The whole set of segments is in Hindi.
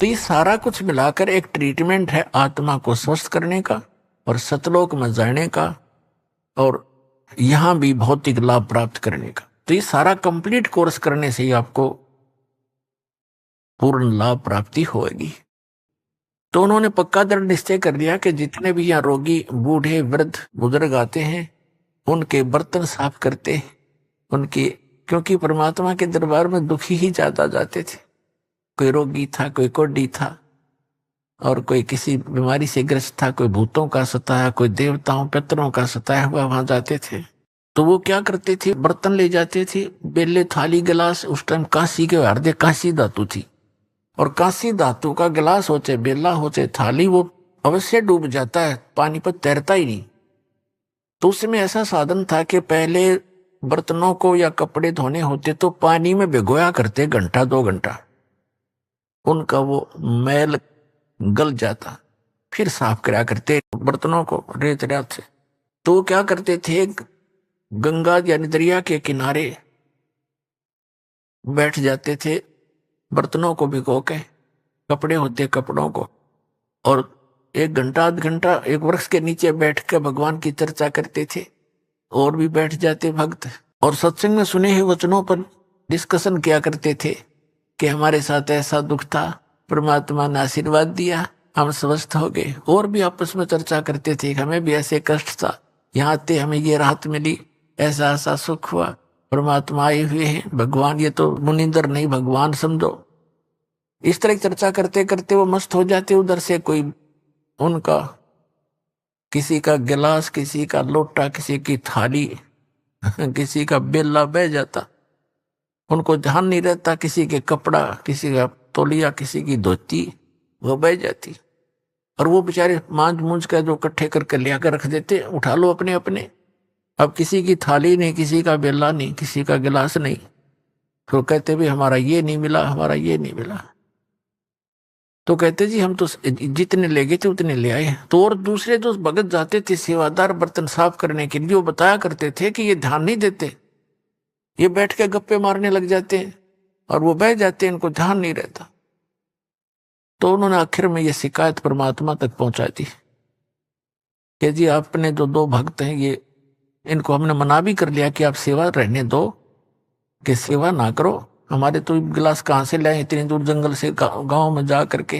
तो ये सारा कुछ मिलाकर एक ट्रीटमेंट है आत्मा को स्वस्थ करने का और सतलोक में जाने का और यहां भी भौतिक लाभ प्राप्त करने का। तो ये सारा कंप्लीट कोर्स करने से ही आपको पूर्ण लाभ प्राप्ति होगी। तो उन्होंने पक्का दृढ़ निश्चय कर लिया कि जितने भी यहाँ रोगी बूढ़े वृद्ध बुजुर्ग आते हैं उनके बर्तन साफ करते, उनके, क्योंकि परमात्मा के दरबार में दुखी ही ज्यादा जाते थे। कोई रोगी था, कोई कोढ़ी था और कोई किसी बीमारी से ग्रस्त था, कोई भूतों का सताया, कोई देवताओं पितरों का सताया हुआ वहां जाते थे। तो वो क्या करते थे, बर्तन ले जाते थे, बेले थाली गिलास। उस टाइम कांसी के हार्दे कांसी धातु थी और कांसी धातु का गिलास हो चाहे बेला हो चाहे थाली, वो अवश्य डूब जाता है, पानी पर तैरता ही नहीं। तो उसमें ऐसा साधन था कि पहले बर्तनों को या कपड़े धोने होते तो पानी में भिगोया करते, घंटा 2 घंटा, उनका वो मैल गल जाता, फिर साफ करा करते बर्तनों को रेत रात से। तो क्या करते थे, गंगा यानी दरिया के किनारे बैठ जाते थे, बर्तनों को भिगो के, कपड़े होते कपड़ों को, और 1 घंटा 1.5 घंटा एक वृक्ष के नीचे बैठ कर भगवान की चर्चा करते थे। और भी बैठ जाते भक्त और सत्संग में सुने हुए वचनों पर डिस्कशन किया करते थे कि हमारे साथ ऐसा दुख था, परमात्मा ने आशीर्वाद दिया, हम स्वस्थ हो गए। और भी आपस में चर्चा करते थे, हमें भी ऐसे कष्ट था, यहाँ आते हमें ये राहत मिली, ऐसा ऐसा सुख हुआ, परमात्मा आए हुए हैं, भगवान, ये तो मुनिंदर नहीं भगवान समझो। इस तरह चर्चा करते करते वो मस्त हो जाते। उधर से कोई उनका किसी का गिलास, किसी का लोटा, किसी की थाली, किसी का बेला बह जाता, उनको ध्यान नहीं रहता, किसी के कपड़ा, किसी का तौलिया, किसी की धोती वो बह जाती। और वो बेचारे मांझ मूंझ का जो इकट्ठे करके लिया कर रख देते, उठा लो अपने अपने। अब किसी की थाली नहीं, किसी का बेला नहीं, किसी का गिलास नहीं। फिर कहते भी हमारा ये नहीं मिला, हमारा ये नहीं मिला। तो कहते जी हम तो जितने ले गए थे उतने ले आए। तो और दूसरे जो भगत जाते थे सेवादार बर्तन साफ करने के लिए, वो बताया करते थे कि ये ध्यान नहीं देते, ये बैठ के गप्पे मारने लग जाते हैं और वो बह जाते हैं, इनको ध्यान नहीं रहता। तो उन्होंने आखिर में ये शिकायत परमात्मा तक पहुंचा दी कि जी आपने जो 2 भक्त हैं, ये इनको हमने मना भी कर लिया कि आप सेवा रहने दो, कि सेवा ना करो। हमारे तो गिलास कहाँ से लाए, इतनी दूर जंगल से गांव में जा करके,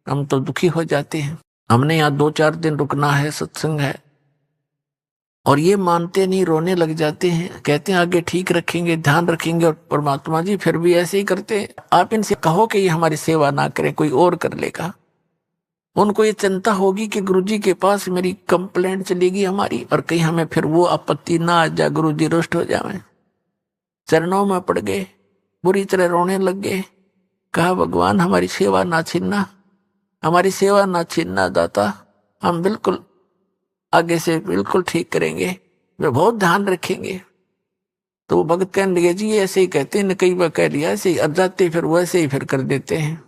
हम तो दुखी हो जाते हैं, हमने यहाँ 2-4 दिन रुकना है, सत्संग है। और ये मानते नहीं, रोने लग जाते हैं, कहते हैं आगे ठीक रखेंगे, ध्यान रखेंगे। और परमात्मा जी फिर भी ऐसे ही करते हैं। आप इनसे कहो कि ये हमारी सेवा ना करे, कोई और कर लेगा। उनको ये चिंता होगी कि गुरुजी के पास मेरी कंप्लेंट चलेगी हमारी, और कहीं हमें फिर वो आपत्ति ना आ जाए, गुरुजी रुष्ट हो जाए। चरणों में पड़ गए, बुरी तरह रोने लग गए। कहा भगवान हमारी सेवा ना छीनना, हमारी सेवा ना छीनना दाता, हम बिल्कुल आगे से बिल्कुल ठीक करेंगे, वे बहुत ध्यान रखेंगे। तो वो भगत कहने लगे जी ऐसे ही कहते हैं, कई बार कह लिया ऐसे ही, अब जाते फिर वैसे ही फिर कर देते हैं।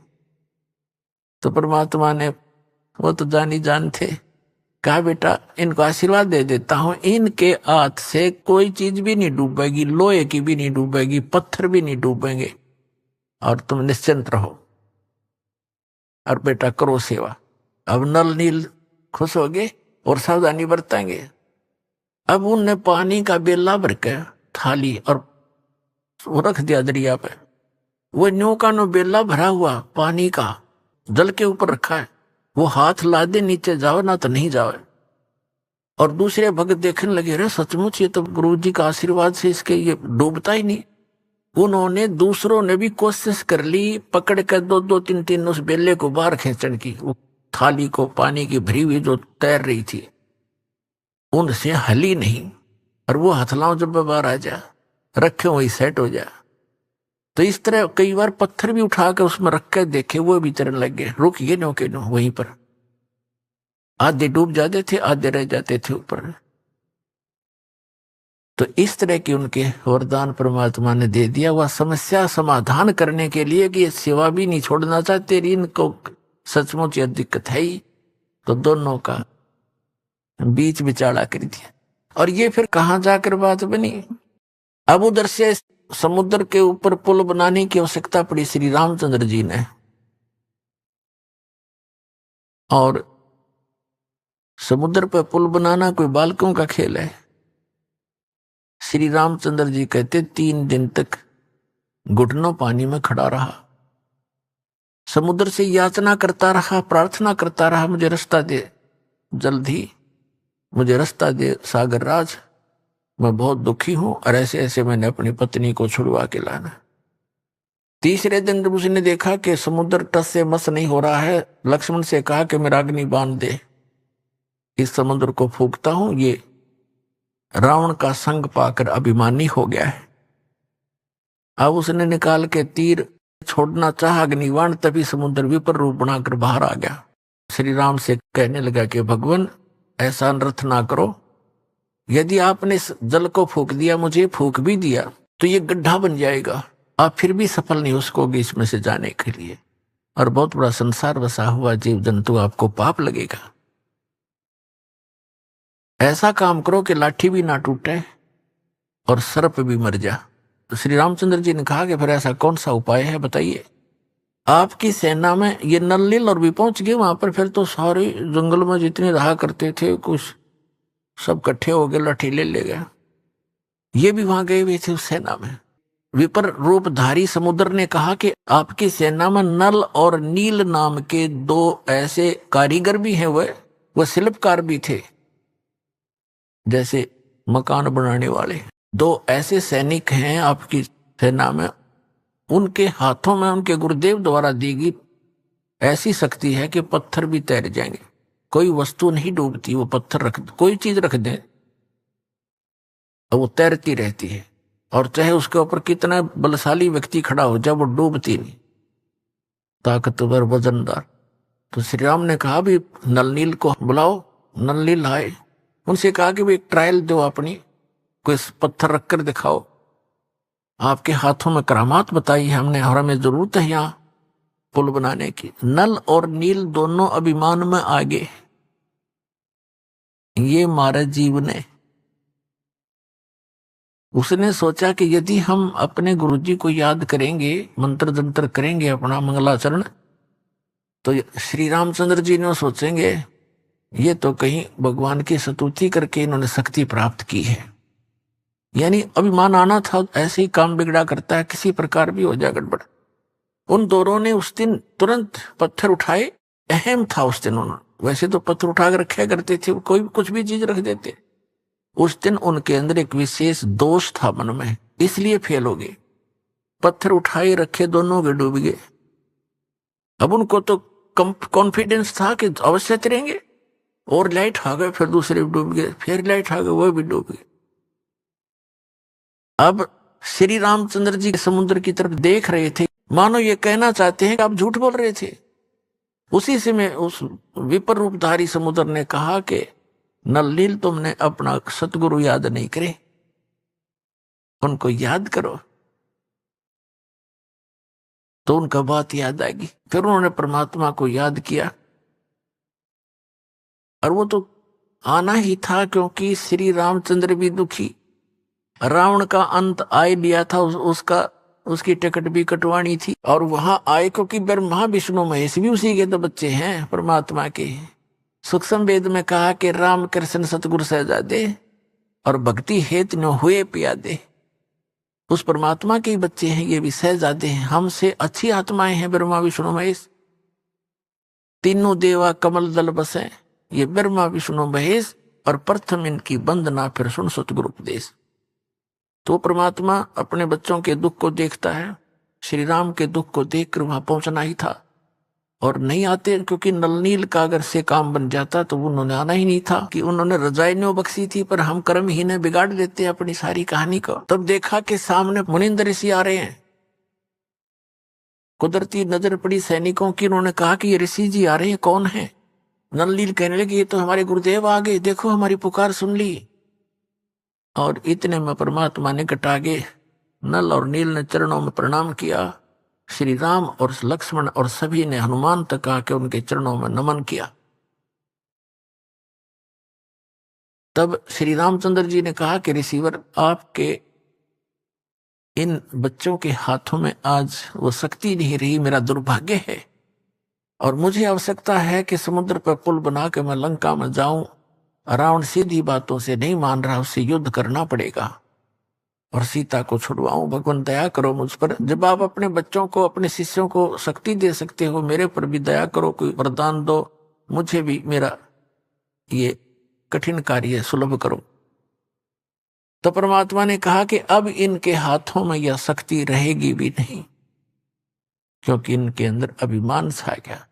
तो परमात्मा ने, वो तो जानी जान थे, कहा बेटा इनको आशीर्वाद दे देता हूं, इनके हाथ से कोई चीज भी नहीं डूबेगी, लोहे की भी नहीं डूबेगी, पत्थर भी नहीं डूबेंगे, और तुम निश्चिंत रहो। और बेटा करो सेवा। अब नल नील खुश हो गए और सावधानी बरतेंगे। अब उनने पानी का बेला भर के थाली और वो रख दिया दरिया पे। वो न्यू का नो बेला भरा हुआ पानी का जल के ऊपर रखा है, वो हाथ ला दे नीचे जाओ ना तो नहीं जाओ। और दूसरे भक्त देखने लगे, अरे सचमुच ये तो गुरु जी का आशीर्वाद से इसके ये डूबता ही नहीं। उन्होंने, दूसरों ने भी कोशिश कर ली, पकड़ कर 2-2 3-3 उस बेले को बाहर खींचने की, वो थाली को पानी की भरी हुई जो तैर रही थी, उनसे हली नहीं। और वो हथलाओं जब बाहर आ जा, रखे वही सेट हो जा। तो इस तरह कई बार पत्थर भी उठा के उसमें रख के देखे, वो भी तैरने लग गए, रुक ये नो के नो वहीं पर। आधे डूब जाते थे, आधे रह जाते थे ऊपर। तो इस तरह की उनके वरदान परमात्मा ने दे दिया, वह समस्या समाधान करने के लिए कि ये सेवा भी नहीं छोड़ना चाहते, इनको सचमुच यह दिक्कत है ही। तो दोनों का बीच बिचाड़ा कर दिया। और ये फिर कहाँ जाकर बात बनी, अब उधर से समुद्र के ऊपर पुल बनाने की आवश्यकता पड़ी श्री रामचंद्र जी ने। और समुद्र पर पुल बनाना कोई बालकों का खेल है। श्री रामचंद्र जी कहते 3 दिन तक घुटनों पानी में खड़ा रहा, समुद्र से याचना करता रहा, प्रार्थना करता रहा, मुझे रास्ता दे, जल्द ही मुझे रास्ता दे सागर राज, मैं बहुत दुखी हूं और ऐसे ऐसे मैंने अपनी पत्नी को छुड़वा के लाना। तीसरे दिन जब उसने देखा कि समुद्र टस से मस नहीं हो रहा है, लक्ष्मण से कहा कि मेरा अग्नि बांध दे, इस समुद्र को फूंकता हूं। ये रावण का संग पाकर अभिमानी हो गया है। अब उसने निकाल के तीर छोड़ना चाहा अग्निबाण, तभी समुद्र विपर रूप बनाकर बाहर आ गया। श्री राम से कहने लगा कि भगवान ऐसा अनर्थ ना करो, यदि आपने इस जल को फूंक दिया, मुझे फूंक भी दिया, तो ये गड्ढा बन जाएगा, आप फिर भी सफल नहीं हो सकोगे इसमें से जाने के लिए, और बहुत बड़ा संसार बसा हुआ जीव जंतु, आपको पाप लगेगा। ऐसा काम करो कि लाठी भी ना टूटे और सर्प भी मर जा। तो श्री रामचंद्र जी ने कहा कि फिर ऐसा कौन सा उपाय है बताइए। आपकी सेना में ये नल नील और भी पहुंच गए वहां पर, फिर तो सारे जंगल में जितने रहा करते थे कुछ सब इकट्ठे हो गए, लाठी ले गए। ये भी वहां गए हुए थे उस सेना में। विपर रूपधारी समुद्र ने कहा कि आपकी सेना में नल और नील नाम के 2 ऐसे कारीगर भी हैं, वह शिल्पकार भी थे, जैसे मकान बनाने वाले। 2 ऐसे सैनिक हैं आपकी सेना में, उनके हाथों में उनके गुरुदेव द्वारा दी गई ऐसी शक्ति है कि पत्थर भी तैर जाएंगे, कोई वस्तु नहीं डूबती, वो पत्थर रख, कोई चीज रख दें और वो तैरती रहती है, और चाहे उसके ऊपर कितना बलशाली व्यक्ति खड़ा हो जाए वो डूबती नहीं, ताकतवर वजनदार। तो श्री राम ने कहा भी नल नील को बुलाओ। नल नील आए, उनसे कहा कि भी एक ट्रायल दो, अपनी कोई पत्थर रखकर दिखाओ, आपके हाथों में करामात बताई हमने और हमें जरूरत है यहाँ पुल बनाने की। नल और नील दोनों अभिमान में आगे, ये मारे जीव ने। उसने सोचा कि यदि हम अपने गुरुजी को याद करेंगे, मंत्र जंत्र करेंगे, अपना मंगलाचरण, तो श्री रामचंद्र जी ने सोचेंगे ये तो कहीं भगवान की स्तुति करके इन्होंने शक्ति प्राप्त की है। यानी अभिमान आना था, ऐसे ही काम बिगड़ा करता है, किसी प्रकार भी हो जाए गड़बड़। उन दोनों ने उस दिन तुरंत पत्थर उठाए, अहम था उस दिन। उन्होंने वैसे तो पत्थर उठाकर रखे करते थे, कोई भी कुछ भी चीज रख देते। उस दिन उनके अंदर एक विशेष दोष था मन में, इसलिए फेल हो गए। पत्थर उठाए रखे, दोनों के डूब गए। अब उनको तो कॉन्फिडेंस था कि अवश्य तैरेंगे, और लाइट आ गए, फिर दूसरे भी डूब गए, फिर लाइट आ गए, वो भी डूब गए। अब श्री रामचंद्र जी समुद्र की तरफ देख रहे थे, मानो ये कहना चाहते हैं कि आप झूठ बोल रहे थे। उसी से में उस विपर रूपधारी समुद्र ने कहा कि नल नील, तुमने अपना सतगुरु याद नहीं करे, उनको याद करो, तो उनका बात याद आएगी। फिर उन्होंने परमात्मा को याद किया, और वो तो आना ही था, क्योंकि श्री रामचंद्र भी दुखी, रावण का अंत आए लिया था, उसकी टिकट भी कटवानी थी, और वहां आए क्योंकि ब्रह्मा विष्णु महेश भी उसी के तो बच्चे हैं परमात्मा के। सूक्ष्म वेद में कहा कि राम कृष्ण सतगुरु सहजादे और भक्ति हेतु न हुए प्यादे, उस परमात्मा के ही बच्चे हैं, ये भी सहजादे हैं, हमसे अच्छी आत्माएं हैं ब्रह्मा विष्णु महेश। तीनों देवा कमल दल बसे, ये ब्रह्मा विष्णु महेश, और प्रथम इनकी वंदना फिर सुन सतगुरु उपदेश। तो परमात्मा अपने बच्चों के दुख को देखता है, श्री राम के दुख को देखकर वहां पहुंचना ही था, और नहीं आते, क्योंकि नलनील का अगर से काम बन जाता तो उन्होंने आना ही नहीं था, कि उन्होंने रजाई न्यों बख्शी थी, पर हम कर्म ही ने बिगाड़ देते अपनी सारी कहानी को। तब देखा कि सामने मुनिंदर ऋषि आ रहे हैं, कुदरती नजर पड़ी सैनिकों की, उन्होंने कहा कि ये ऋषि जी आ रहे हैं, कौन है? नलनील कहने लगे ये तो हमारे गुरुदेव आ गए, देखो हमारी पुकार सुन ली। और इतने में परमात्मा निकट आ गए, नल और नील ने चरणों में प्रणाम किया, श्री राम और लक्ष्मण और सभी ने हनुमान तक आके उनके चरणों में नमन किया। तब श्री रामचंद्र जी ने कहा कि ऋषिवर, आपके इन बच्चों के हाथों में आज वो शक्ति नहीं रही, मेरा दुर्भाग्य है। और मुझे आवश्यकता है कि समुद्र पर पुल बना के मैं लंका में जाऊं। रावण सीधी बातों से नहीं मान रहा, उससे युद्ध करना पड़ेगा और सीता को छुड़वाऊं। भगवान दया करो मुझ पर। जब आप अपने बच्चों को, अपने शिष्यों को शक्ति दे सकते हो, मेरे पर भी दया करो, कोई वरदान दो, मुझे भी मेरा ये कठिन कार्य सुलभ करो। तो परमात्मा ने कहा कि अब इनके हाथों में यह शक्ति रहेगी भी नहीं, क्योंकि इनके अंदर अभिमान छा गया।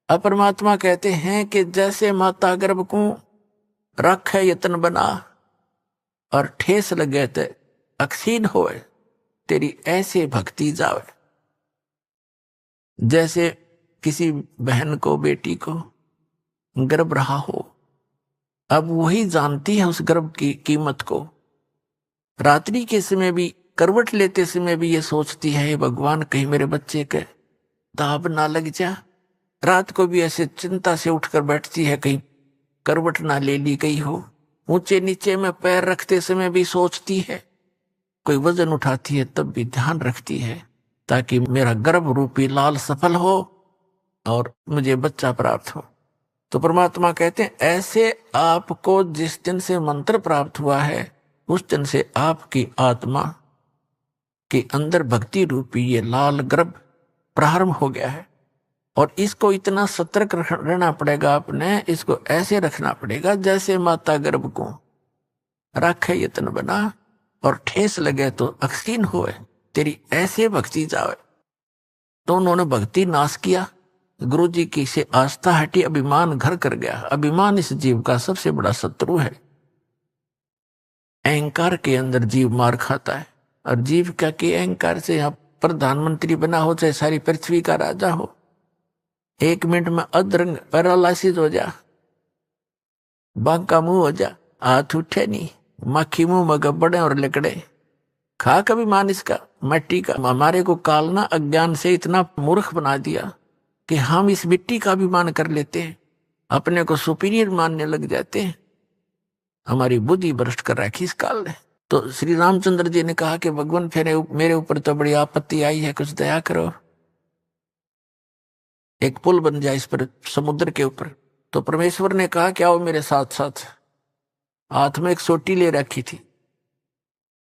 अब परमात्मा कहते हैं कि जैसे माता गर्भ को रखे यतन बना और ठेस लगे ते अक्षीण होए, तेरी ऐसे भक्ति जावे। जैसे किसी बहन को, बेटी को गर्भ रहा हो, अब वही जानती है उस गर्भ की कीमत को। रात्रि के समय भी, करवट लेते समय भी ये सोचती है, भगवान कहीं मेरे बच्चे के दाब ना लग जा। रात को भी ऐसे चिंता से उठकर बैठती है, कहीं करवट ना ले ली गई हो। ऊंचे नीचे में पैर रखते समय भी सोचती है, कोई वजन उठाती है तब भी ध्यान रखती है, ताकि मेरा गर्भ रूपी लाल सफल हो और मुझे बच्चा प्राप्त हो। तो परमात्मा कहते हैं ऐसे आपको जिस दिन से मंत्र प्राप्त हुआ है, उस दिन से आपकी आत्मा के अंदर भक्ति रूपी ये लाल गर्भ प्रारंभ हो गया है। और इसको इतना सतर्क रहना पड़ेगा, आपने इसको ऐसे रखना पड़ेगा जैसे माता गर्भ को रखे यतन बना और ठेस लगे तो अक्षीण होए, तेरी ऐसे भक्ति जावे। तो उन्होंने भक्ति नाश किया, गुरु जी की से आस्था हटी, अभिमान घर कर गया। अभिमान इस जीव का सबसे बड़ा शत्रु है। अहंकार के अंदर जीव मार खाता है। और जीव क्या कि अहंकार से यहाँ प्रधानमंत्री बना हो, चाहे सारी पृथ्वी का राजा हो, 1 मिनट में अधरंग पैरालाइसिस हो जा, बांका मुंह हो जा, हाथ उठे नहीं, मक्खी मुंह में गब्बड़े और लिकड़े। खा कभी मान इसका मिट्टी का। हमारे को कालना अज्ञान से इतना मूर्ख बना दिया कि हम इस मिट्टी का अभिमान कर लेते हैं, अपने को सुपीरियर मानने लग जाते हैं। हमारी बुद्धि भ्रष्ट कर रखी इस काल ने। तो श्री रामचंद्र जी ने कहा कि भगवान फिर मेरे ऊपर तो बड़ी आपत्ति आई है, कुछ दया करो, एक पुल बन जाए इस पर, समुद्र के ऊपर। तो परमेश्वर ने कहा कि आओ मेरे साथ साथ। हाथ में एक सोटी ले रखी थी,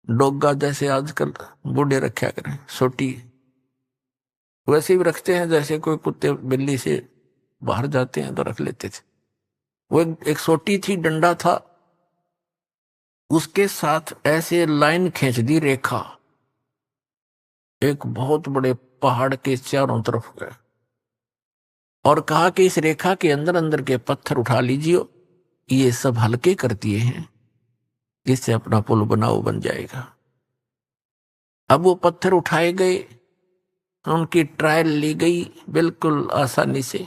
डोगा जैसे आजकल बूढ़े रखा करें सोटी, वैसे भी रखते हैं जैसे कोई कुत्ते बिल्ली से बाहर जाते हैं तो रख लेते थे। वो एक सोटी थी, डंडा था, उसके साथ ऐसे लाइन खींच दी रेखा, एक बहुत बड़े पहाड़ के चारों तरफ गए, और कहा कि इस रेखा के अंदर अंदर के पत्थर उठा लीजिए, ये सब हल्के कर दिए हैं, इससे अपना पुल बनाओ, बन जाएगा। अब वो पत्थर उठाए गए, उनकी ट्रायल ली गई, बिल्कुल आसानी से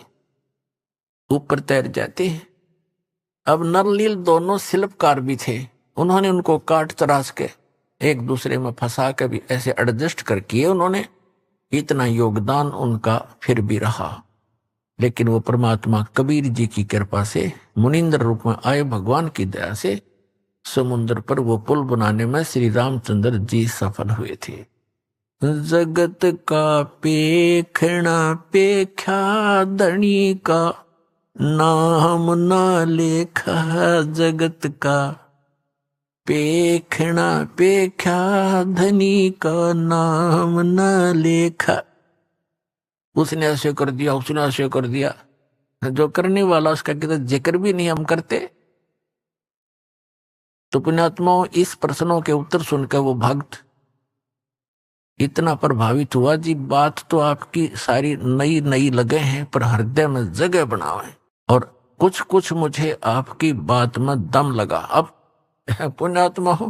ऊपर तैर जाते हैं। अब नरनील दोनों शिल्पकार भी थे, उन्होंने उनको काट तराश के एक दूसरे में फंसा के भी ऐसे एडजस्ट कर किए उन्होंने। इतना योगदान उनका फिर भी रहा, लेकिन वो परमात्मा कबीर जी की कृपा से मुनिंद्र रूप में आए, भगवान की दया से समुद्र पर वो पुल बनाने में श्री रामचंद्र जी सफल हुए थे। जगत का पेखना पेख्या धनी का, नाम ना लेखा जगत का। पेखना पेख्या धनी का, नाम ना लेखा। उसने ऐसे कर दिया, उसने ऐसे कर दिया, जो करने वाला उसका कितना जिक्र भी नहीं हम करते। तो पुण्यात्माओं, इस प्रश्नों के उत्तर सुनकर वो भक्त इतना प्रभावित हुआ जी, बात तो आपकी सारी नई नई लगे हैं, पर हृदय में जगह बनावे, और कुछ कुछ मुझे आपकी बात में दम लगा। अब पुण्यात्मा हो,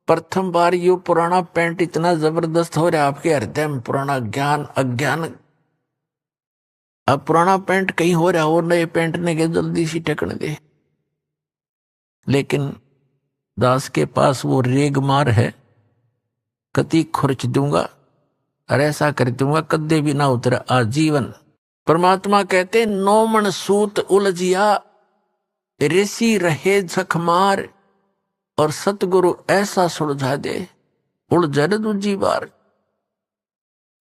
प्रथम बार ये पुराना पेंट इतना जबरदस्त हो रहा है आपके हृदय में, पुराना ज्ञान अज्ञान। अब पुराना पेंट कहीं हो रहा हो, नए पेंट ने के जल्दी सी टकने दे, लेकिन दास के पास वो रेगमार है, कति खुर्च दूंगा और ऐसा कर दूंगा कदे भी ना उतरा आजीवन। परमात्मा कहते 9 मन सूत उलझिया, ऋषि रहे झकमार, और सतगुरु ऐसा सुलझा दे उलझन दूजी बार।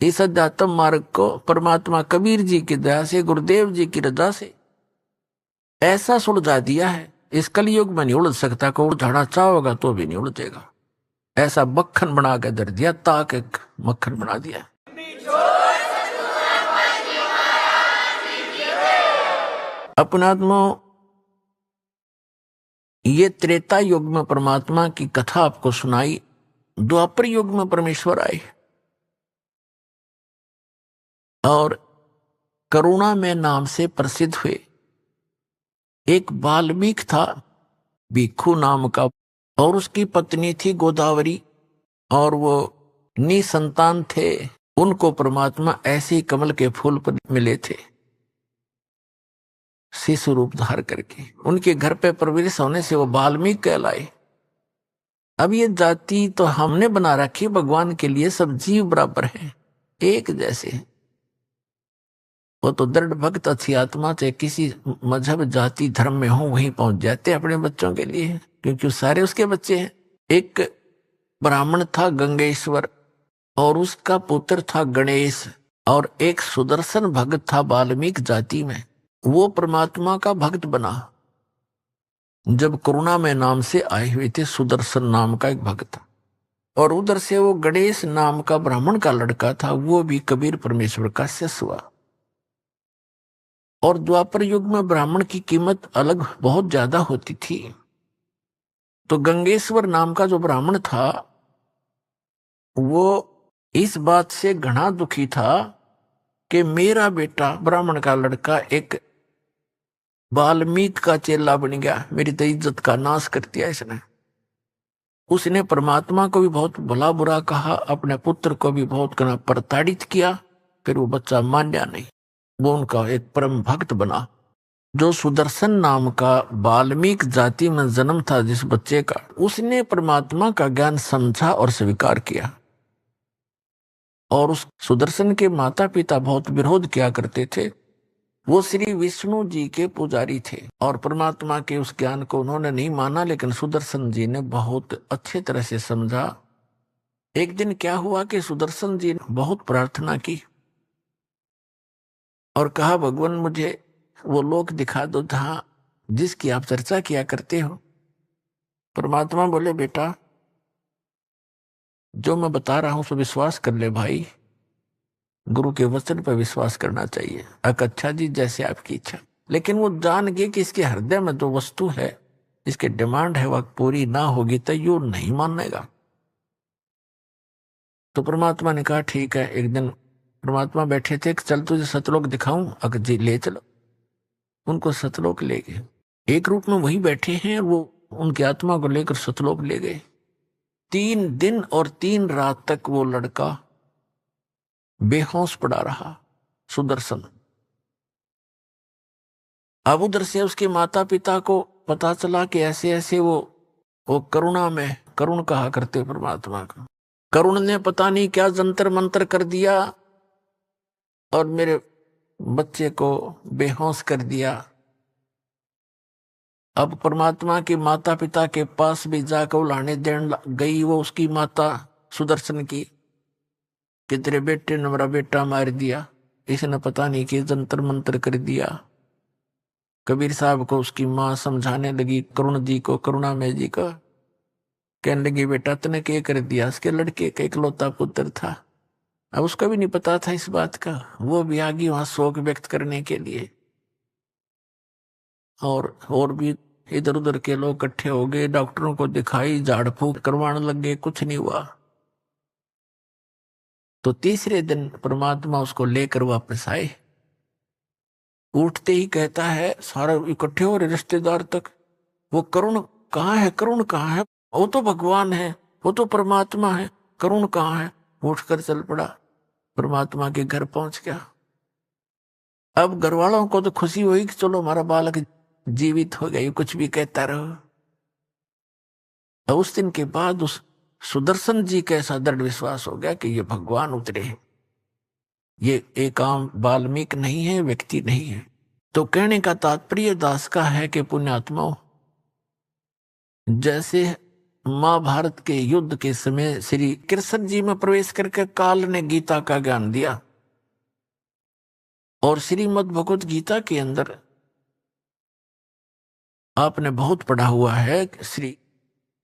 इस अध्यात्म मार्ग को परमात्मा कबीर जी की दया से, गुरुदेव जी की रजा से ऐसा सुलझा दिया है, इस कलयुग में नहीं उलझ सकता। को उलझाना चाहोगा तो भी नहीं उलझेगा। ऐसा मक्खन बना के धर दिया, ताक एक मक्खन बना दिया। अपनात्मा, ये त्रेता युग में परमात्मा की कथा आपको सुनाई, द्वापर युग में परमेश्वर आए और करुणा में नाम से प्रसिद्ध हुए। एक वाल्मीकि था, भिक्षु नाम का, और उसकी पत्नी थी गोदावरी, और वो निसंतान थे। उनको परमात्मा ऐसे ही कमल के फूल पर मिले थे, शिशु रूप धार करके। उनके घर पे प्रवेश होने से वो वाल्मीकि कहलाए। अब ये जाति तो हमने बना रखी भगवान के लिए, सब जीव बराबर हैं, एक जैसे। वो तो दृढ़ भक्त अच्छी आत्मा से किसी मजहब जाति धर्म में हो वहीं पहुंच जाते अपने बच्चों के लिए, क्योंकि सारे उसके बच्चे हैं। एक ब्राह्मण था गंगेश्वर, और उसका पुत्र था गणेश, और एक सुदर्शन भक्त था वाल्मीकि जाति में। वो परमात्मा का भक्त बना जब करुणा में नाम से आए हुए थे, सुदर्शन नाम का एक भक्त। और उधर से वो गणेश नाम का ब्राह्मण का लड़का था, वो भी कबीर परमेश्वर का शिष्य हुआ। और द्वापर युग में ब्राह्मण की कीमत अलग बहुत ज्यादा होती थी। तो गंगेश्वर नाम का जो ब्राह्मण था, वो इस बात से घना दुखी था कि मेरा बेटा ब्राह्मण का लड़का एक वाल्मीकि का चेला बन गया, मेरी तो इज्जत का नाश कर दिया इसने। उसने परमात्मा को भी बहुत भला बुरा कहा, अपने पुत्र को भी बहुत कना प्रताड़ित किया। फिर वो बच्चा मान्या नहीं, वो उनका एक परम भक्त बना। जो सुदर्शन नाम का वाल्मीकि जाति में जन्म था जिस बच्चे का, उसने परमात्मा का ज्ञान समझा और स्वीकार किया। और उस सुदर्शन के माता पिता बहुत विरोध किया करते थे। वो श्री विष्णु जी के पुजारी थे और परमात्मा के उस ज्ञान को उन्होंने नहीं माना, लेकिन सुदर्शन जी ने बहुत अच्छे तरह से समझा। एक दिन क्या हुआ कि सुदर्शन जी ने बहुत प्रार्थना की और कहा, भगवान मुझे वो लोक दिखा दो जहां जिसकी आप चर्चा किया करते हो। परमात्मा बोले, बेटा जो मैं बता रहा हूं उस पर विश्वास कर ले भाई, गुरु के वचन पर विश्वास करना चाहिए। अच्छा जी, जैसे आपकी इच्छा। लेकिन वो जान गए कि इसके हृदय में जो वस्तु है, इसकी डिमांड है, वह पूरी ना होगी तो यू नहीं मानेगा। तो परमात्मा ने कहा ठीक है। एक दिन परमात्मा बैठे थे, चल तुझे सतलोक दिखाऊं। अगर जी ले चलो। उनको सतलोक ले गए। एक रूप में वही बैठे हैं, वो उनकी आत्मा को लेकर सतलोक ले गए। 3 दिन और 3 रात तक वो लड़का बेहोश पड़ा रहा, सुदर्शन। अब उधर से उसके माता पिता को पता चला कि ऐसे ऐसे वो करुणा में, करुण कहा करते परमात्मा का, करुण ने पता नहीं क्या जंतर मंत्र कर दिया और मेरे बच्चे को बेहोश कर दिया। अब परमात्मा के माता पिता के पास भी जाकर उलाने देने गई वो उसकी माता सुदर्शन की, कि तेरे बेटे ने मेरा बेटा मार दिया, इसने पता नहीं कि जंतर मंत्र कर दिया। कबीर साहब को उसकी माँ समझाने लगी, करुण जी को, करुणा में जी को, कहने लगी, बेटा तने क्या कर दिया? उसके लड़के का इकलौता पुत्र था। अब उसका भी नहीं पता था इस बात का। वो भी आ गई वहां शोक व्यक्त करने के लिए, और भी इधर उधर के लोग इकट्ठे हो गए, डॉक्टरों को दिखाई, झाड़ फूक करवाने लगे, कुछ नहीं हुआ। तो तीसरे दिन परमात्मा उसको लेकर वापस आए। उठते ही कहता है, सारा इकट्ठे हो रहे रिश्तेदार तक, वो करुण कहाँ है? करुण कहाँ है? वो तो भगवान है, वो तो परमात्मा है, करुण कहाँ है? उठकर चल पड़ा, परमात्मा के घर पहुंच गया। अब घर वालों को तो खुशी हुई कि चलो हमारा बालक जीवित हो गया, कुछ भी कहता रहो। अब उस दिन के बाद उस सुदर्शन जी का ऐसा दृढ़ विश्वास हो गया कि ये भगवान उतरे हैं, ये एक आम वाल्मीकि नहीं है, व्यक्ति नहीं है। तो कहने का तात्पर्य दास का है कि पुण्यात्माओं, जैसे महाभारत के युद्ध के समय श्री कृष्ण जी में प्रवेश करके काल ने गीता का ज्ञान दिया। और श्रीमद् भगवत गीता के अंदर आपने बहुत पढ़ा हुआ है, श्री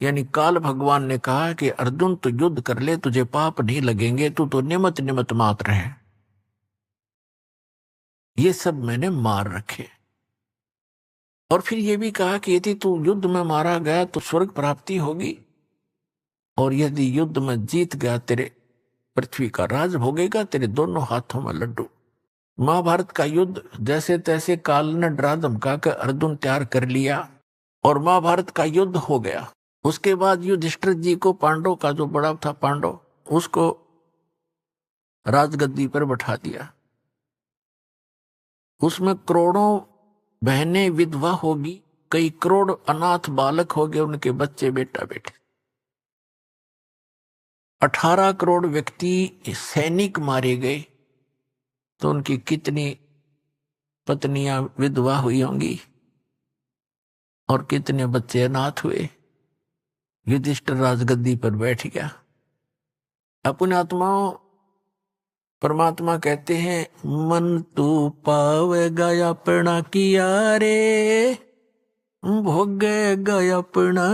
यानी काल भगवान ने कहा कि अर्जुन तू युद्ध कर ले, तुझे पाप नहीं लगेंगे, तू तो निमित्त निमित्त मात्र है। ये सब मैंने मार रखे। और फिर ये भी कहा कि यदि तू युद्ध में मारा गया तो स्वर्ग प्राप्ति होगी, और यदि युद्ध में जीत गया तेरे पृथ्वी का राज भोगेगा, तेरे दोनों हाथों में लड्डू। महाभारत का युद्ध जैसे तैसे काल ने डरा धमका कर अर्जुन तैयार कर लिया और महाभारत का युद्ध हो गया। उसके बाद युधिष्ठिर जी को, पांडव का जो बड़ा था पांडव, उसको राजगद्दी पर बैठा दिया। उसमें करोड़ों बहनें विधवा होगी, कई करोड़ अनाथ बालक हो गए, उनके बच्चे बेटा बेटे। 18 करोड़ व्यक्ति सैनिक मारे गए, तो उनकी कितनी पत्नियां विधवा हुई होंगी और कितने बच्चे अनाथ हुए। युधिष्ठिर राजगद्दी पर बैठ गया। अपने आत्माओं, परमात्मा कहते हैं मन तू पावेगा अपना किया रे, भोगेगा अपना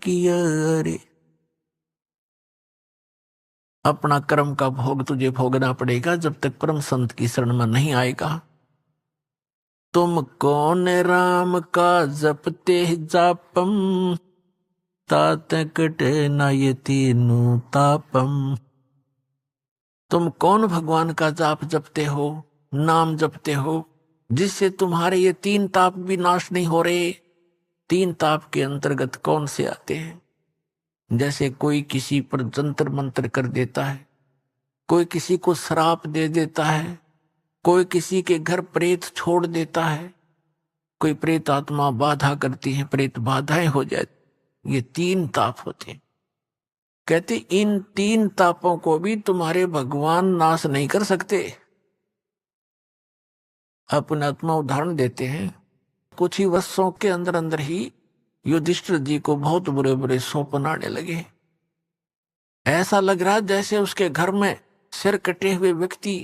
किया रे। अपना कर्म का भोग तुझे भोगना पड़ेगा जब तक परम संत की शरण में नहीं आएगा। तुम कौन राम का जपते जापम, तात कटे न ये तीनों तापम। तुम कौन भगवान का जाप जपते हो, नाम जपते हो, जिससे तुम्हारे ये 3 ताप भी नाश नहीं हो रहे। 3 ताप के अंतर्गत कौन से आते हैं? जैसे कोई किसी पर जंतर मंत्र कर देता है, कोई किसी को श्राप दे देता है, कोई किसी के घर प्रेत छोड़ देता है, कोई प्रेत आत्मा बाधा करती है, प्रेत बाधाएं हो जाती। ये 3 ताप होते हैं। कहते इन 3 तापों को भी तुम्हारे भगवान नाश नहीं कर सकते। अपने आत्मा उदाहरण देते हैं। कुछ ही वर्षों के अंदर अंदर ही युधिष्ठिर जी को बहुत बुरे बुरे स्वप्न आने लगे। ऐसा लग रहा जैसे उसके घर में सिर कटे हुए व्यक्ति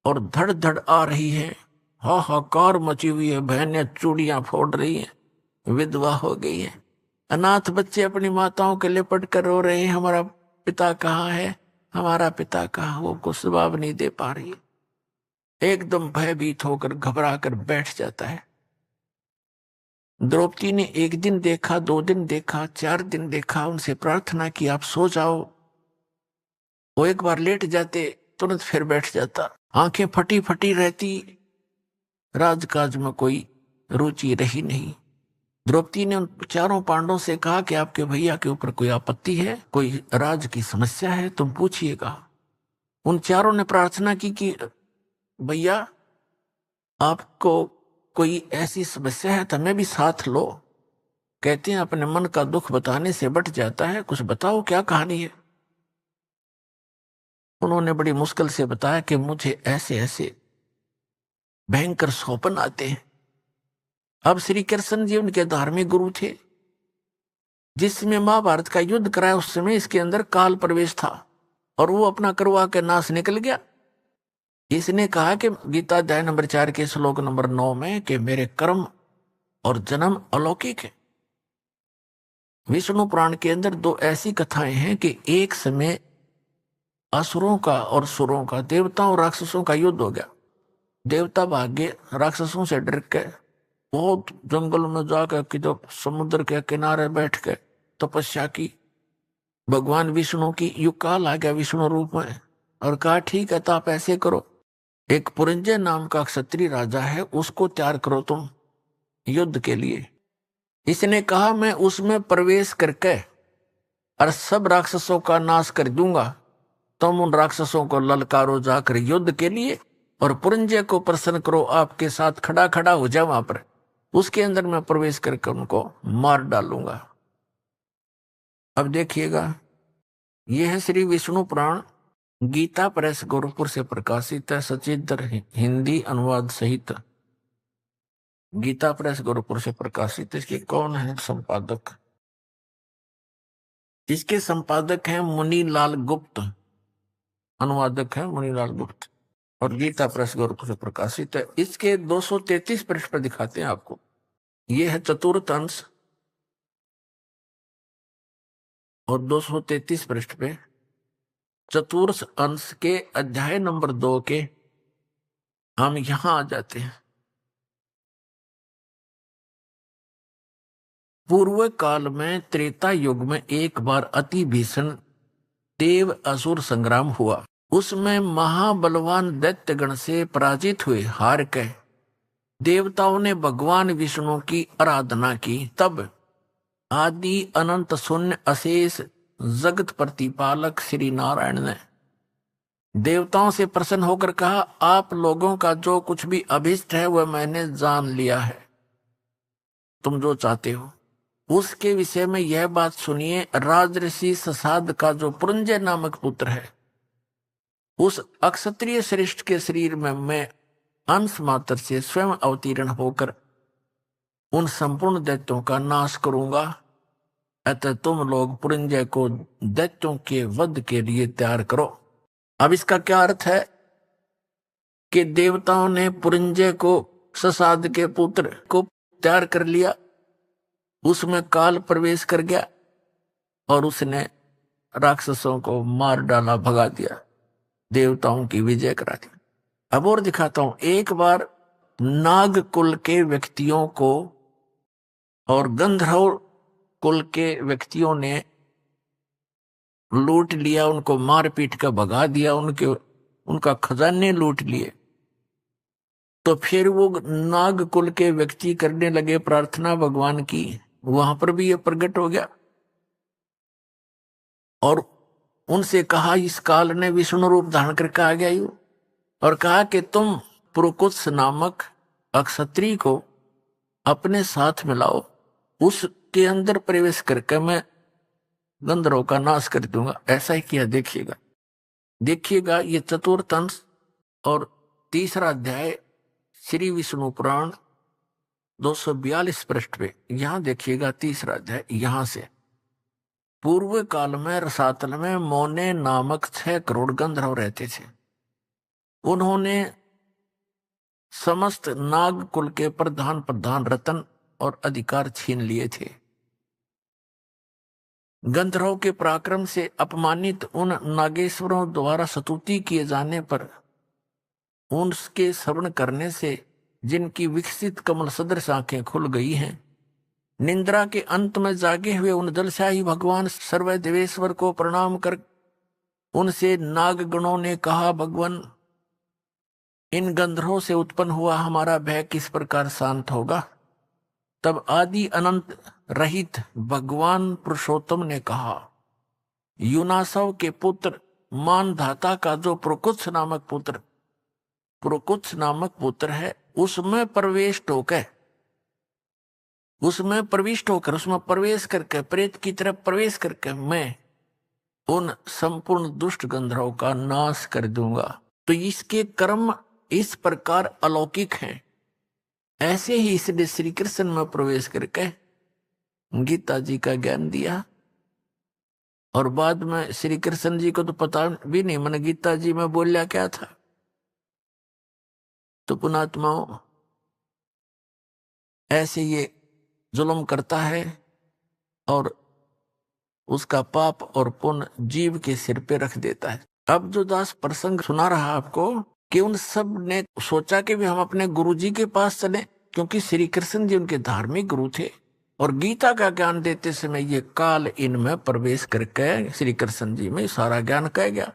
और धड़ धड़ आ रही है, हाहाकार मची हुई है, बहनें चूड़ियां फोड़ रही हैं, विधवा हो गई है, अनाथ बच्चे अपनी माताओं के लिपट कर रो रहे हैं, हमारा पिता कहाँ है, हमारा पिता कहाँ। वो कुछ जवाब नहीं दे पा रही। एकदम भयभीत होकर घबरा कर बैठ जाता है। द्रौपदी ने 1 दिन देखा, 2 दिन देखा, 4 दिन देखा, उनसे प्रार्थना की आप सो जाओ। वो एक बार लेट जाते, तुरंत फिर बैठ जाता, आंखें फटी फटी रहती, राजकाज में कोई रुचि रही नहीं। द्रौपदी ने उन 4 पांडवों से कहा कि आपके भैया के ऊपर कोई आपत्ति है, कोई राज की समस्या है, तुम पूछिएगा। उन 4 ने प्रार्थना की कि भैया आपको कोई ऐसी समस्या है तो हमें भी साथ लो। कहते हैं अपने मन का दुख बताने से बट जाता है, कुछ बताओ क्या कहानी है। उन्होंने बड़ी मुश्किल से बताया कि मुझे ऐसे ऐसे भयंकर स्वप्न आते हैं। अब श्री कृष्ण जी उनके धार्मिक गुरु थे। जिसमें महाभारत का युद्ध कराया उस समय इसके अंदर काल प्रवेश था और वो अपना करवा के नाश निकल गया। इसने कहा कि गीता अध्याय नंबर 4 के श्लोक नंबर 9 में कि मेरे कर्म और जन्म अलौकिक है। विष्णु पुराण के अंदर 2 ऐसी कथाएं हैं कि एक समय असुरों का और सुरों का, देवताओं और राक्षसों का युद्ध हो गया। देवता भागे राक्षसों से डर के बहुत जंगल में जाकर कि जो समुद्र के किनारे बैठ के तपस्या की। भगवान विष्णु की युग काल आ गया विष्णु रूप में और कहा ठीक है तो आप ऐसे करो, एक पुरंजय नाम का क्षत्रिय राजा है, उसको तैयार करो तुम युद्ध के लिए। इसने कहा मैं उसमें प्रवेश करके और सब राक्षसों का नाश कर दूंगा, तुम उन राक्षसों को ललकारो जाकर युद्ध के लिए और पुरंजय को प्रसन्न करो, आपके साथ खड़ा खड़ा हो जाए वहां पर, उसके अंदर मैं प्रवेश करके उनको मार डालूंगा। अब देखिएगा, यह है श्री विष्णु पुराण, गीता प्रेस गोरखपुर से प्रकाशित है, सचित्र हिंदी अनुवाद सहित। गीता प्रेस गोरखपुर से प्रकाशित है। इसके कौन है संपादक? इसके संपादक हैं मुनीलाल गुप्त, अनुवादक है मुनीलाल गुप्त, और गीता प्रेस गोरखपुर से प्रकाशित है। इसके 233 पृष्ठ पर दिखाते हैं आपको। ये है चतुर्थ अंश, और 233 पृष्ठ पे चतुर्थ अंश के अध्याय नंबर 2 के हम यहां आ जाते हैं। पूर्व काल में त्रेता युग में एक बार अति भीषण देव असुर संग्राम हुआ। उसमें महाबलवान दैत्यगण से पराजित हुए हार के देवताओं ने भगवान विष्णु की आराधना की। तब आदि अनंत शून्य अशेष जगत प्रतिपालक श्री नारायण ने देवताओं से प्रसन्न होकर कहा, आप लोगों का जो कुछ भी अभिष्ट है वह मैंने जान लिया है। तुम जो चाहते हो उसके विषय में यह बात सुनिए। राजऋषि ससाद का जो पुरंजय नामक पुत्र है, उस अक्षत्रिय श्रेष्ठ के शरीर में मैं अंश मात्र से स्वयं अवतीर्ण होकर उन संपूर्ण दैत्यों का नाश करूंगा। अतः तुम लोग पुरंजय को दैत्यों के वध के लिए तैयार करो। अब इसका क्या अर्थ है कि देवताओं ने पुरंजय को, ससाद के पुत्र को तैयार कर लिया, उसमें काल प्रवेश कर गया और उसने राक्षसों को मार डाला, भगा दिया, देवताओं की विजय करा दी। अब और दिखाता हूं। एक बार नाग कुल के व्यक्तियों को और गंधर्व कुल के व्यक्तियों ने लूट लिया, उनको मार पीट कर भगा दिया, उनका खजाने लूट लिए। तो फिर वो नाग कुल के व्यक्ति करने लगे प्रार्थना भगवान की। वहां पर भी ये प्रकट हो गया और उनसे कहा, इस काल ने विष्णु रूप धारण करके आ गया यू, और कहा कि तुम पुरुकुत्स नामक अक्षत्री को अपने साथ मिलाओ, उसके अंदर प्रवेश करके मैं गंधर्वों का नाश कर दूंगा। ऐसा ही किया। देखिएगा ये चतुर्थ अंश और तीसरा अध्याय श्री विष्णु पुराण 242 पृष्ठ पे। यहां देखिएगा तीसरा अध्याय। यहां से पूर्व काल में रसातल में मोने नामक 6 करोड़ गंधर्व रहते थे। उन्होंने समस्त नाग कुल के प्रधान रतन और अधिकार छीन लिए थे। गंधर्व के पराक्रम से अपमानित उन नागेश्वरों द्वारा स्तुति किए जाने पर उनके श्रवण करने से जिनकी विकसित कमल सदृश आंखें खुल गई हैं, निंद्रा के अंत में जागे हुए उन जलशाही भगवान सर्वदेवेश्वर को प्रणाम कर उनसे नागगणों ने कहा, भगवान, इन गंधर्वों से उत्पन्न हुआ हमारा भय किस प्रकार शांत होगा? तब आदि अनंत रहित भगवान पुरुषोत्तम ने कहा, युनासव के पुत्र मानधाता का जो पुरुकुत्स नामक पुत्र है, उसमें प्रविष्ट होकर उसमें प्रवेश करके प्रेत की तरफ प्रवेश करके मैं उन संपूर्ण दुष्ट गंधर्वों का नाश कर दूंगा। तो इसके कर्म इस प्रकार अलौकिक हैं। ऐसे ही इसने श्री कृष्ण में प्रवेश करके गीता जी का ज्ञान दिया, और बाद में श्री कृष्ण जी को तो पता भी नहीं मैंने गीता जी में बोलिया क्या था। तो पुणात्माओं, ऐसे ये जुल्म करता है और उसका पाप और पुण्य जीव के सिर पे रख देता है। अब जो दास प्रसंग सुना रहा आपको कि उन सब ने सोचा कि भी हम अपने गुरुजी के पास चले, क्योंकि श्री कृष्ण जी उनके धार्मिक गुरु थे, और गीता का ज्ञान देते समय ये काल इनमें प्रवेश करके श्री कृष्ण जी में सारा ज्ञान कह गया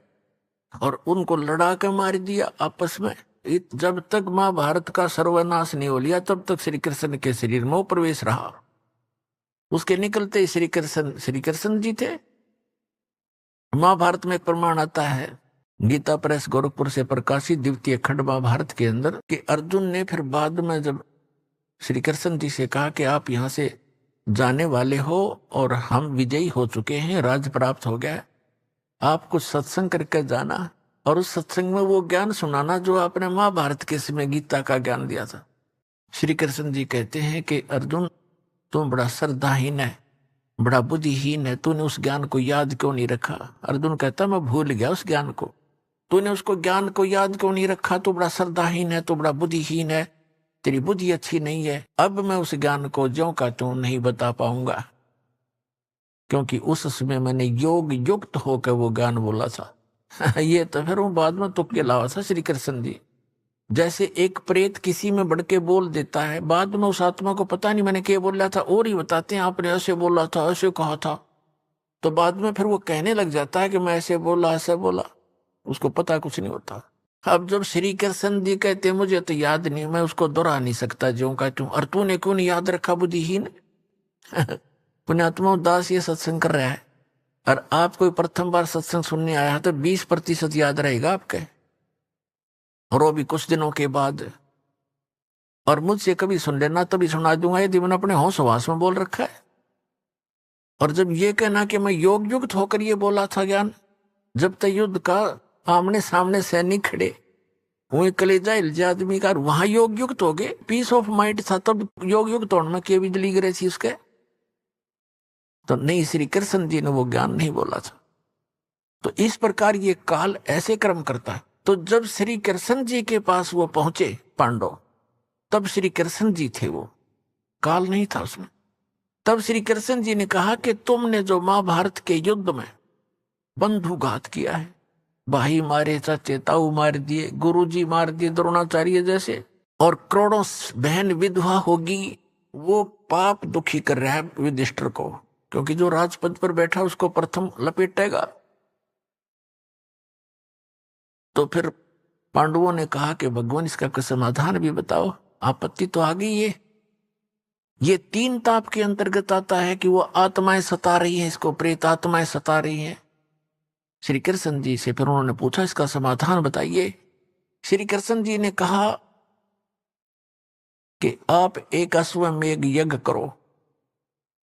और उनको लड़ा के मार दिया आपस में। जब तक महाभारत का सर्वनाश नहीं हो लिया तब तक श्री कृष्ण के शरीर में वो प्रवेश रहा। उसके निकलते श्री कृष्ण जी थे। महाभारत में एक प्रमाण आता है, गीता प्रेस गोरखपुर से प्रकाशित द्वितीय खंड महाभारत के अंदर, कि अर्जुन ने फिर बाद में जब श्री कृष्ण जी से कहा कि आप यहाँ से जाने वाले हो और हम विजयी हो चुके हैं, राज्य प्राप्त हो गया, आप कुछ सत्संग करके जाना और उस सत्संग में वो ज्ञान सुनाना जो आपने महाभारत के समय गीता का ज्ञान दिया था। श्री कृष्ण जी कहते हैं कि अर्जुन, तुम बड़ा श्रद्धाहीन है, बड़ा बुद्धिहीन है, तूने उस ज्ञान को याद क्यों नहीं रखा। अर्जुन कहता मैं भूल गया उस ज्ञान को। तूने उसको ज्ञान को याद क्यों नहीं रखा, तू बड़ा श्रद्धाहीन है, तू बड़ा बुद्धिहीन है, तेरी बुद्धि अच्छी नहीं है। अब मैं उस ज्ञान को ज्यों का त्यों नहीं बता पाऊंगा, क्योंकि उस समय मैंने योग युक्त होकर वो ज्ञान बोला था। ये तो फिर वो बाद में तुक्के लावा था श्री कृष्ण जी। जैसे एक प्रेत किसी में बढ़ के बोल देता है, बाद में उस आत्मा को पता नहीं मैंने क्या बोला था, और ही बताते हैं आपने ऐसे बोला था, ऐसे कहा था। तो बाद में फिर वो कहने लग जाता है कि मैं ऐसे बोला, ऐसे बोला, उसको पता कुछ नहीं होता। अब जब श्री कृष्ण जी कहते मुझे तो याद नहीं, मैं उसको दोहरा नहीं सकता ज्यों का त्यों। और तूने क्यों नहीं याद रखा बुद्धिहीन। पुण्यात्मा दास ये सत्संग कर रहा है, और आप कोई प्रथम बार सत्संग सुनने आया तो 20% याद रहेगा आपके, और वो भी कुछ दिनों के बाद। और मुझसे कभी सुन लेना तभी सुना दूंगा यदि मैंने अपने होश हवास में बोल रखा है। और जब ये कहना कि मैं योग युक्त होकर ये बोला था ज्ञान, जब तक युद्ध का आमने सामने सैनिक खड़े, वही कलेजा हिलजा आदमी का, वहां योग युक्त हो गए, पीस ऑफ माइंड था, तब योग युक्त होने में के बिजली गिरे थी उसके। तो नहीं, श्री कृष्ण जी ने वो ज्ञान नहीं बोला था। तो इस प्रकार ये काल ऐसे कर्म करता है। तो जब श्री कृष्ण जी के पास वो पहुंचे पांडव, तब श्री कृष्ण जी थे, वो काल नहीं था उसमें। तब श्री कृष्ण जी ने कहा कि तुमने जो महाभारत के युद्ध में बंधुघात किया है, भाई मारे, चाचे ताऊ मार दिए, गुरुजी मार दिए द्रोणाचार्य जैसे, और करोड़ों बहन विधवा होगी, वो पाप दुखी कर रहा है युधिष्ठिर को, क्योंकि जो राजपद पर बैठा उसको प्रथम लपेटेगा। तो फिर पांडवों ने कहा कि भगवान इसका कोई समाधान भी बताओ, आपत्ति तो आ गई है। ये 3 ताप के अंतर्गत आता है कि वो आत्माएं सता रही है, इसको प्रेत आत्माएं सता रही हैं। श्री कृष्ण जी से फिर उन्होंने पूछा इसका समाधान बताइए। श्री कृष्ण जी ने कहा कि आप एक अश्वमेघ यज्ञ करो,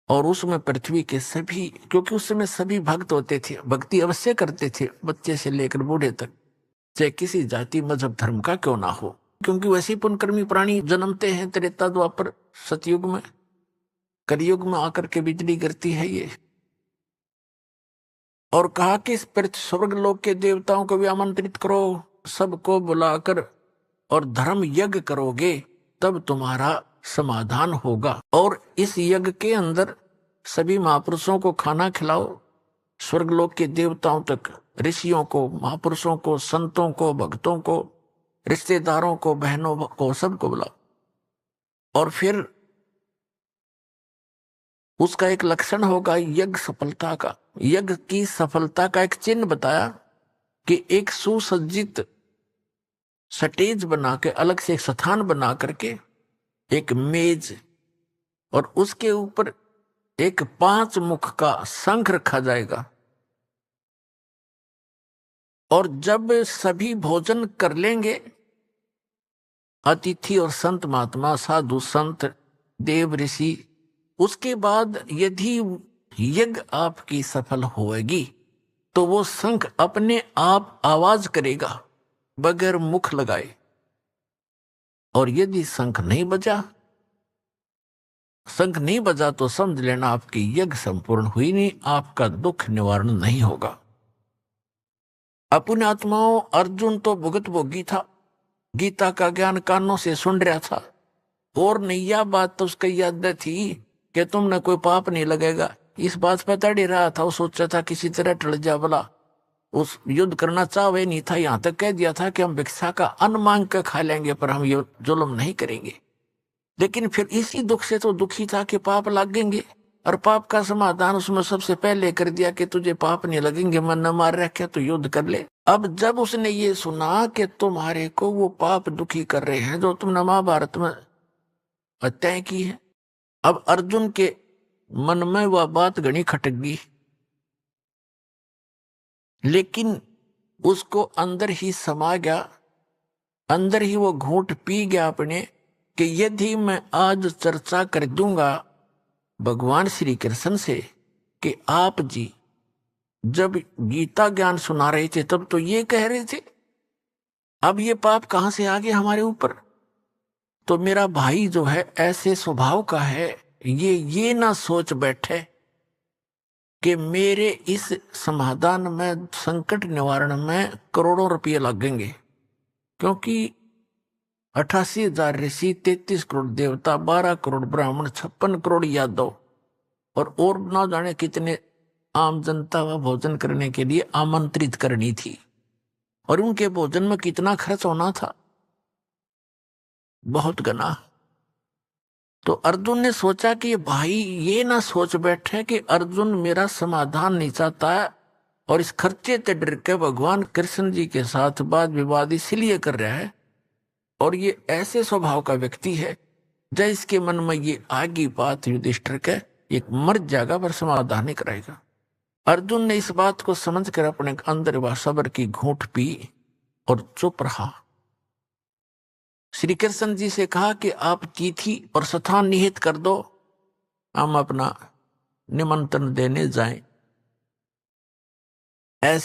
और उसमें पृथ्वी के सभी, क्योंकि उस समय सभी भक्त होते थे, भक्ति अवश्य करते थे, बच्चे से लेकर बूढ़े तक, चाहे किसी जाति मजहब धर्म का क्यों ना हो, क्योंकि वैसे पुण्यकर्मी प्राणी जन्मते हैं त्रेता द्वापर सतयुग में, कलयुग में आकर के बिजली गिरती है ये। और कहा कि इस पृथ्वी स्वर्ग लोक के देवताओं को भी आमंत्रित करो, सबको बुलाकर, और धर्म यज्ञ करोगे तब तुम्हारा समाधान होगा। और इस यज्ञ के अंदर सभी महापुरुषों को खाना खिलाओ, स्वर्गलोक के देवताओं तक, ऋषियों को, महापुरुषों को, संतों को, भक्तों को, रिश्तेदारों को, बहनों को, सबको बुलाओ। और फिर उसका एक लक्षण होगा यज्ञ सफलता का। यज्ञ की सफलता का एक चिन्ह बताया कि एक सुसज्जित स्टेज बना के, अलग से एक स्थान बना करके, एक मेज, और उसके ऊपर एक 5 मुख का शंख रखा जाएगा। और जब सभी भोजन कर लेंगे, अतिथि और संत महात्मा, साधु संत, देव ऋषि, उसके बाद यदि यज्ञ आपकी सफल होएगी तो वो शंख अपने आप आवाज करेगा बगैर मुख लगाए। और यदि शंख नहीं बजा तो समझ लेना आपकी यज्ञ संपूर्ण हुई नहीं, आपका दुख निवारण नहीं होगा। अपने आत्माओं, अर्जुन तो भुगत भोगी था, गीता का ज्ञान कानों से सुन रहा था, और नैया बात तो उसकी याद थी कि तुमने कोई पाप नहीं लगेगा, इस बात पर तड़ रहा था। वो सोचा था किसी तरह टल जा, भला उस युद्ध करना चाहे नहीं था, यहां तक कह दिया था कि हम भिक्षा का अन्न मांग कर खा लेंगे पर हम ये जुल्म नहीं करेंगे। लेकिन फिर इसी दुख से तो दुखी था कि पाप लगेंगे, और पाप का समाधान उसमें सबसे पहले कर दिया कि तुझे पाप नहीं लगेंगे, मन न मार रखे तो युद्ध कर ले। अब जब उसने ये सुना कि तुम्हारे को वो पाप दुखी कर रहे हैं जो तुमने महाभारत में हत्याएं की है, अब अर्जुन के मन में वह बात घनी खटक गई, लेकिन उसको अंदर ही समा गया, अंदर ही वो घूंट पी गया अपने, कि यदि मैं आज चर्चा कर दूंगा भगवान श्री कृष्ण से कि आप जी जब गीता ज्ञान सुना रहे थे तब तो ये कह रहे थे, अब ये पाप कहां से आ गए हमारे ऊपर। तो मेरा भाई जो है ऐसे स्वभाव का है, ये ना सोच बैठे कि मेरे इस समाधान में, संकट निवारण में करोड़ों रुपये लगेंगे, क्योंकि 88,000 ऋषि, 33 करोड़ देवता, 12 करोड़ ब्राह्मण, 56 करोड़ यादव और ना जाने कितने आम जनता व भोजन करने के लिए आमंत्रित करनी थी। और उनके भोजन में कितना खर्च होना था, बहुत गना। तो अर्जुन ने सोचा कि भाई ये ना सोच बैठे कि अर्जुन मेरा समाधान नहीं चाहता है और इस खर्चे से डर के भगवान कृष्ण जी के साथ वाद विवाद इसलिए कर रहा है, और ये ऐसे स्वभाव का व्यक्ति है जब इसके मन में ये आगी बात युधिष्ठिर के, एक मर जाएगा पर समाधान नहीं कराएगा। अर्जुन ने इस बात को समझकर अपने अंदर वह सब्र की घूंट पी और चुप रहा। श्री कृष्ण जी से कहा कि आप तिथि और स्थान निहित कर दो, हम अपना निमंत्रण देने जाएं। ऐसे